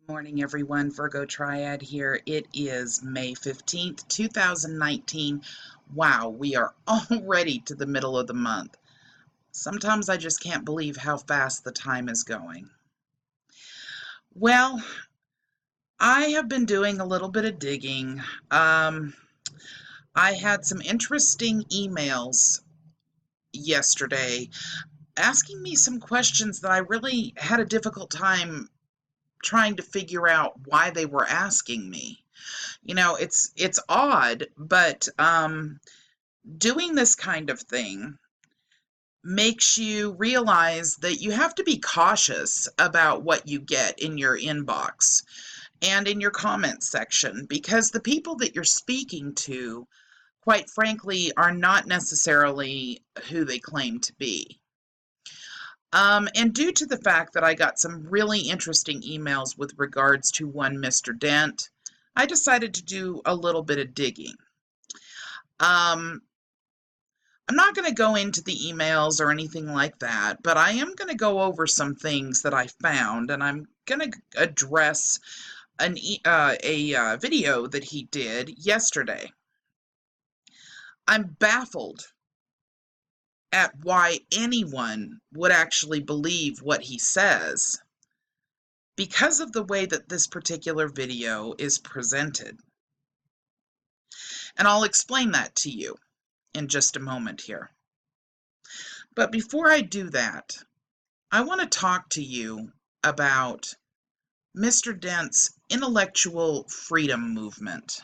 Good morning, everyone. Virgotriad here. It is May 15th, 2019. Wow, we are already to the middle of the month. Sometimes I just can't believe how fast the time is going. Well, I have been doing a little bit of digging. I had some interesting emails yesterday asking me some questions that I really had a difficult time trying to figure out why they were asking me. You know, it's odd, but doing this kind of thing makes you realize that you have to be cautious about what you get in your inbox and in your comment section, because the people that you're speaking to, quite frankly, are not necessarily who they claim to be. And due to the fact that I got some really interesting emails with regards to one Mr. Dent, I decided to do a little bit of digging. I'm not going to go into the emails or anything like that, but I am going to go over some things that I found, and I'm going to address a video that he did yesterday. I'm baffled at why anyone would actually believe what he says because of the way that this particular video is presented. And I'll explain that to you in just a moment here. But before I do that, I want to talk to you about Mr. Dent's intellectual freedom movement.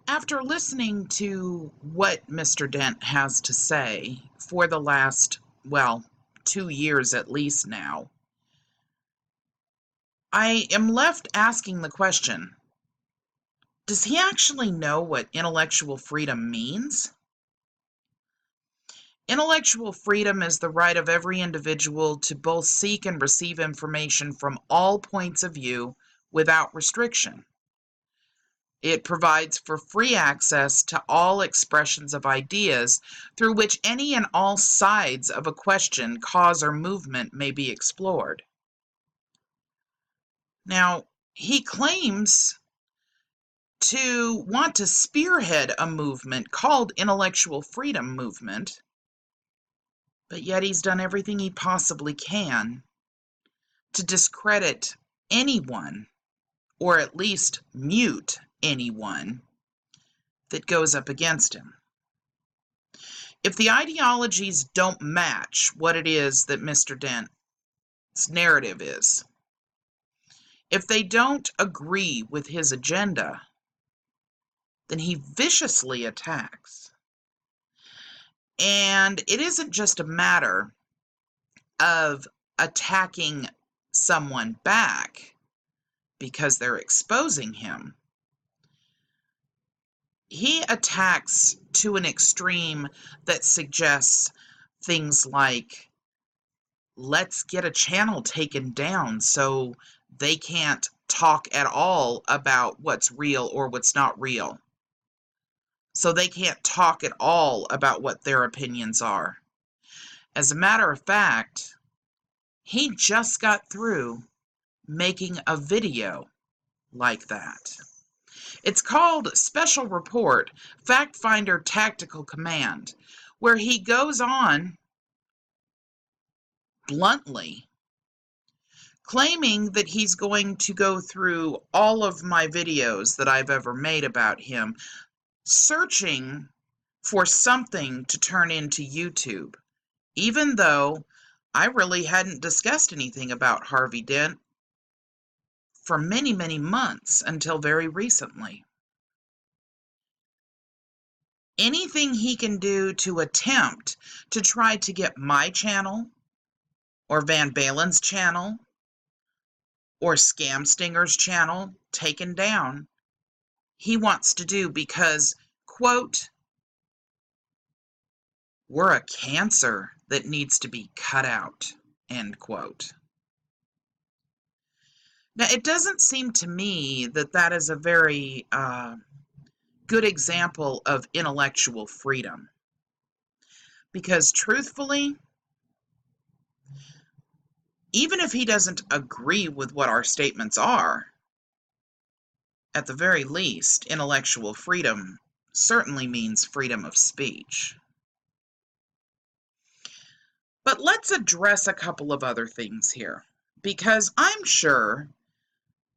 After listening to what Mr. Dent has to say for the last, 2 years at least now, I am left asking the question, does he actually know what intellectual freedom means? Intellectual freedom is the right of every individual to both seek and receive information from all points of view without restriction. It provides for free access to all expressions of ideas through which any and all sides of a question, cause, or movement may be explored. Now, he claims to want to spearhead a movement called Intellectual Freedom Movement, but yet he's done everything he possibly can to discredit anyone, or at least mute anyone, that goes up against him. If the ideologies don't match what it is that Mr. Dent's narrative is, if they don't agree with his agenda, then he viciously attacks. And it isn't just a matter of attacking someone back because they're exposing him. He attacks to an extreme that suggests things like, let's get a channel taken down so they can't talk at all about what's real or what's not real. So they can't talk at all about what their opinions are. As a matter of fact, he just got through making a video like that. It's called Special Report, Fact Finder Tactical Command, where he goes on bluntly claiming that he's going to go through all of my videos that I've ever made about him, searching for something to turn into YouTube, even though I really hadn't discussed anything about Harvey Dent for many, many months until very recently. Anything he can do to attempt to try to get my channel, or Van Balen's channel, or Scam Stinger's channel taken down, he wants to do because, quote, we're a cancer that needs to be cut out, end quote. Now, it doesn't seem to me that that is a very good example of intellectual freedom. Because truthfully, even if he doesn't agree with what our statements are, at the very least, intellectual freedom certainly means freedom of speech. But let's address a couple of other things here, because I'm sure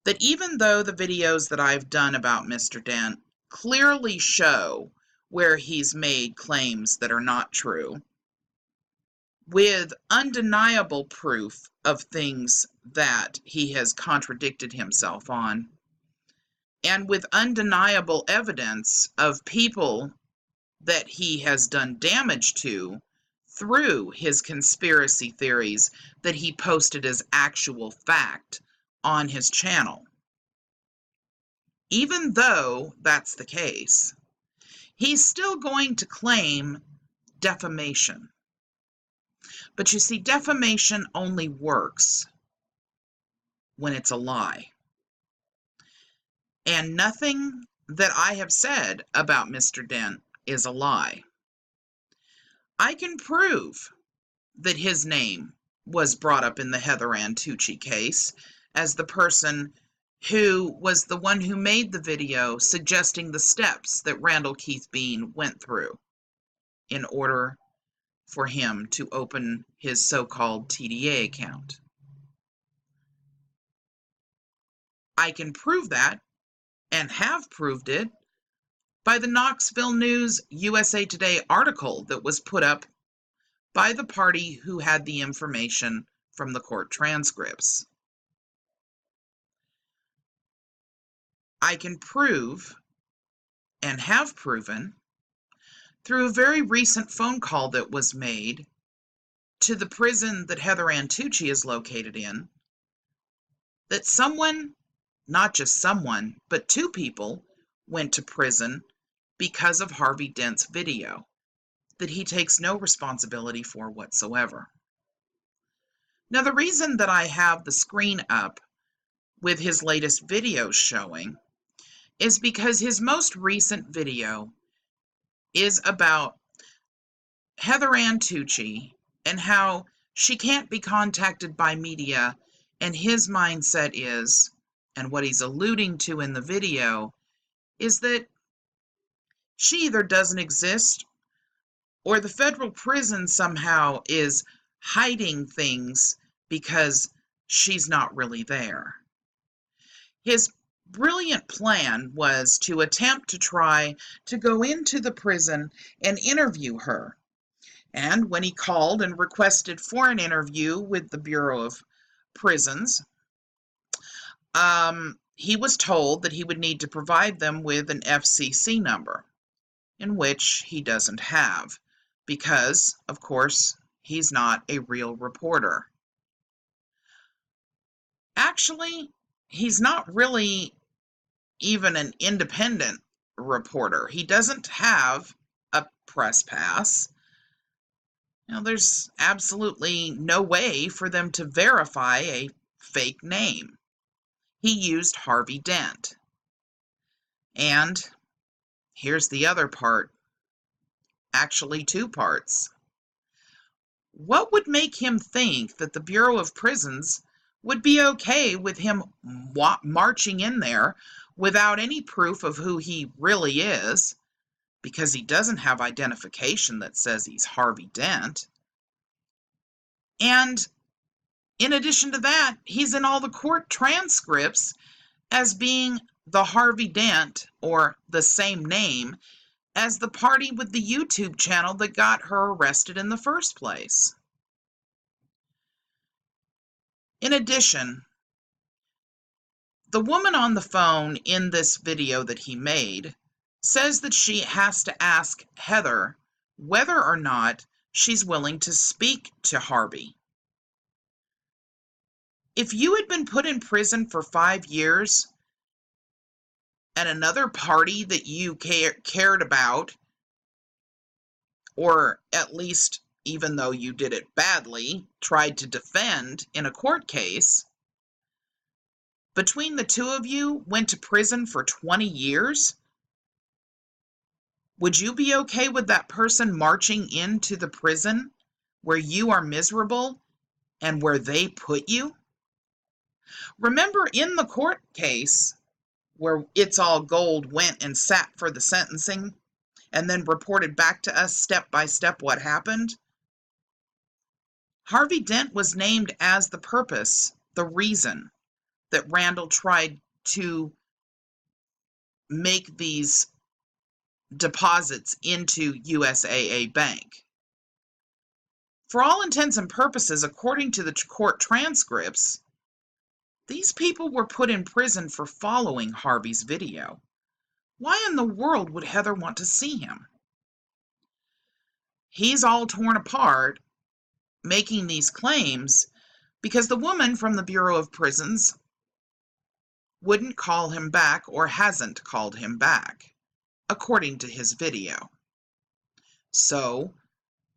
that even though the videos that I've done about Mr. Dent clearly show where he's made claims that are not true, with undeniable proof of things that he has contradicted himself on, and with undeniable evidence of people that he has done damage to through his conspiracy theories that he posted as actual fact on his channel. Even though that's the case, he's still going to claim defamation. But you see, defamation only works when it's a lie. And nothing that I have said about Mr. Dent is a lie. I can prove that his name was brought up in the Heather Antucci case as the person who was the one who made the video suggesting the steps that Randall Keith Bean went through in order for him to open his so-called TDA account. I can prove that, and have proved it, by the Knoxville News USA Today article that was put up by the party who had the information from the court transcripts. I can prove, and have proven, through a very recent phone call that was made to the prison that Heather Antucci is located in, that someone, not just someone, but two people, went to prison because of Harvey Dent's video that he takes no responsibility for whatsoever. Now, the reason that I have the screen up with his latest video showing is because his most recent video is about Heather Antucci and how she can't be contacted by media, and his mindset is, and what he's alluding to in the video, is that she either doesn't exist or the federal prison somehow is hiding things because she's not really there. His brilliant plan was to attempt to try to go into the prison and interview her. And when he called and requested for an interview with the Bureau of Prisons, he was told that he would need to provide them with an FCC number, in which he doesn't have, because, of course, he's not a real reporter. Actually, he's not really even an independent reporter. He doesn't have a press pass. There's absolutely no way for them to verify a fake name. He used Harvey Dent. And here's the other part. Actually, two parts. What would make him think that the Bureau of Prisons would be okay with him marching in there without any proof of who he really is, because he doesn't have identification that says he's Harvey Dent? And in addition to that, he's in all the court transcripts as being the Harvey Dent, or the same name, as the party with the YouTube channel that got her arrested in the first place. In addition, the woman on the phone in this video that he made says that she has to ask Heather whether or not she's willing to speak to Harvey. If you had been put in prison for 5 years and another party that you cared about, or at least, even though you did it badly, tried to defend in a court case, between the two of you went to prison for 20 years, would you be okay with that person marching into the prison where you are miserable and where they put you? Remember in the court case where It's All Gold went and sat for the sentencing and then reported back to us step by step what happened? Harvey Dent was named as the purpose, the reason that Randall tried to make these deposits into USAA Bank. For all intents and purposes, according to the court transcripts, these people were put in prison for following Harvey's video. Why in the world would Heather want to see him? He's all torn apart, making these claims because the woman from the Bureau of Prisons wouldn't call him back or hasn't called him back, according to his video. So,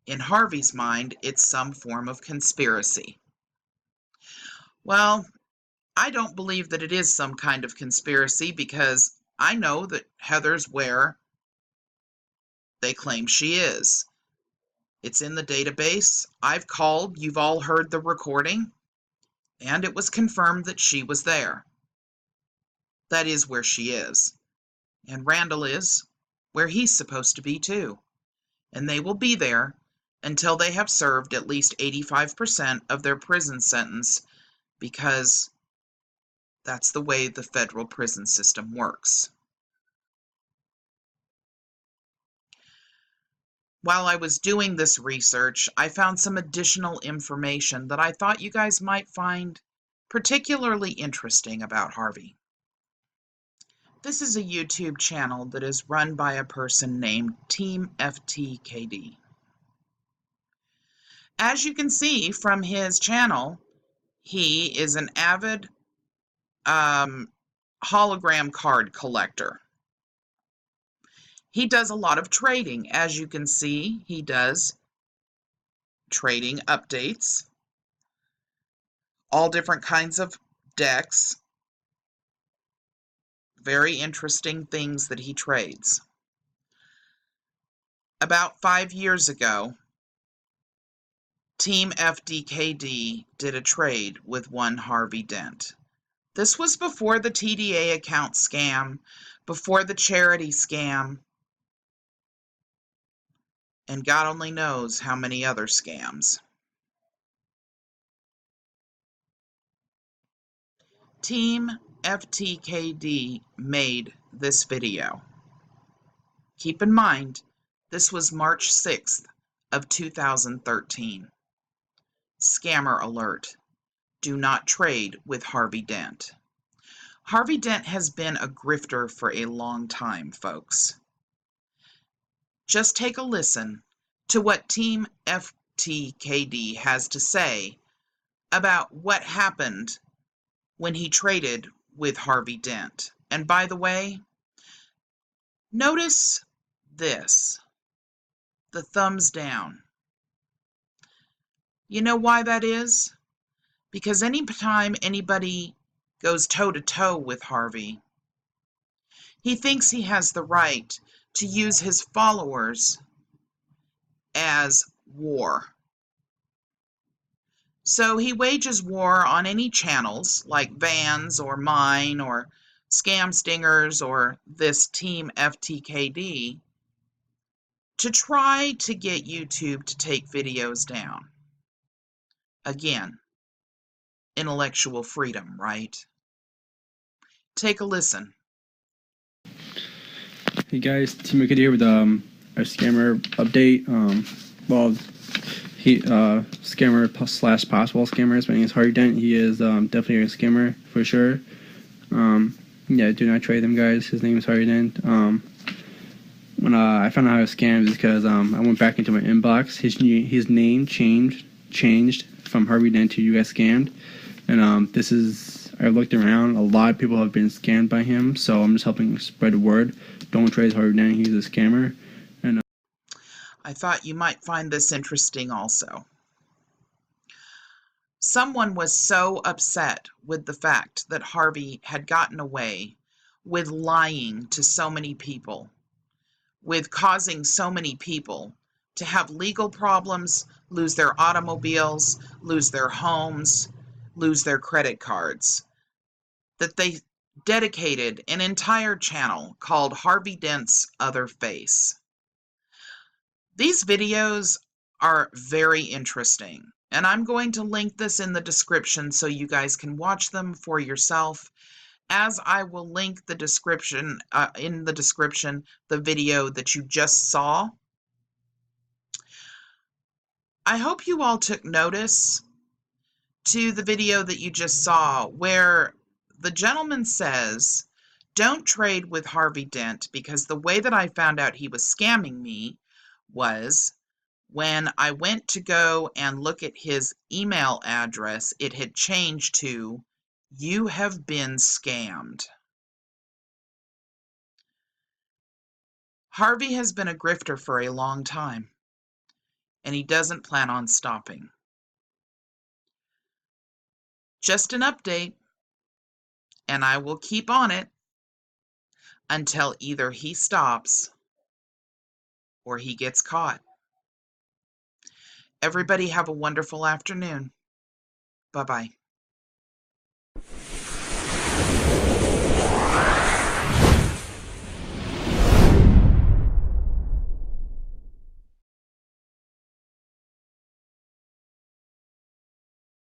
in Harvey's mind, it's some form of conspiracy. Well, I don't believe that it is some kind of conspiracy because I know that Heather's where they claim she is. It's in the database. I've called, you've all heard the recording, and it was confirmed that she was there. That is where she is. And Randall is where he's supposed to be too. And they will be there until they have served at least 85% of their prison sentence, because that's the way the federal prison system works. While I was doing this research, I found some additional information that I thought you guys might find particularly interesting about Harvey. This is a YouTube channel that is run by a person named Team FTKD. As you can see from his channel, he is an avid hologram card collector. He does a lot of trading. As you can see, he does trading updates, all different kinds of decks, very interesting things that he trades. About 5 years ago, Team FDKD did a trade with one Harvey Dent. This was before the TDA account scam, before the charity scam, and God only knows how many other scams. Team FTKD made this video. Keep in mind, this was March 6th of 2013. Scammer alert. Do not trade with Harvey Dent. Harvey Dent has been a grifter for a long time, folks. Just take a listen to what Team FTKD has to say about what happened when he traded with Harvey Dent. And by the way, notice this, the thumbs down. You know why that is? Because anytime anybody goes toe-to-toe with Harvey, he thinks he has the right to use his followers as war. So he wages war on any channels like Van's or mine or Scam Stingers or this Team FTKD to try to get YouTube to take videos down. Again, intellectual freedom, right? Take a listen. Hey guys, Team Wicked here with our scammer update. Scammer slash possible scammer. His name is Harvey Dent. He is definitely a scammer for sure. Yeah, do not trade them, guys. His name is Harvey Dent. When I found out how he was scammed is because I went back into my inbox. His name changed from Harvey Dent to You Got Scammed, and I looked around. A lot of people have been scammed by him, so I'm just helping spread the word. Don't trade Harvey Dent. He's a scammer. And I thought you might find this interesting also. Someone was so upset with the fact that Harvey had gotten away with lying to so many people, with causing so many people to have legal problems, lose their automobiles, lose their homes, lose their credit cards. That they dedicated an entire channel called Harvey Dent's Other Face. These videos are very interesting, and I'm going to link this in the description so you guys can watch them for yourself, as I will link the description in the description the video that you just saw. I hope you all took notice to the video that you just saw where the gentleman says, don't trade with Harvey Dent, because the way that I found out he was scamming me was when I went to go and look at his email address, it had changed to, you have been scammed. Harvey has been a grifter for a long time, and he doesn't plan on stopping. Just an update, and I will keep on it until either he stops or he gets caught. Everybody have a wonderful afternoon. Bye-bye.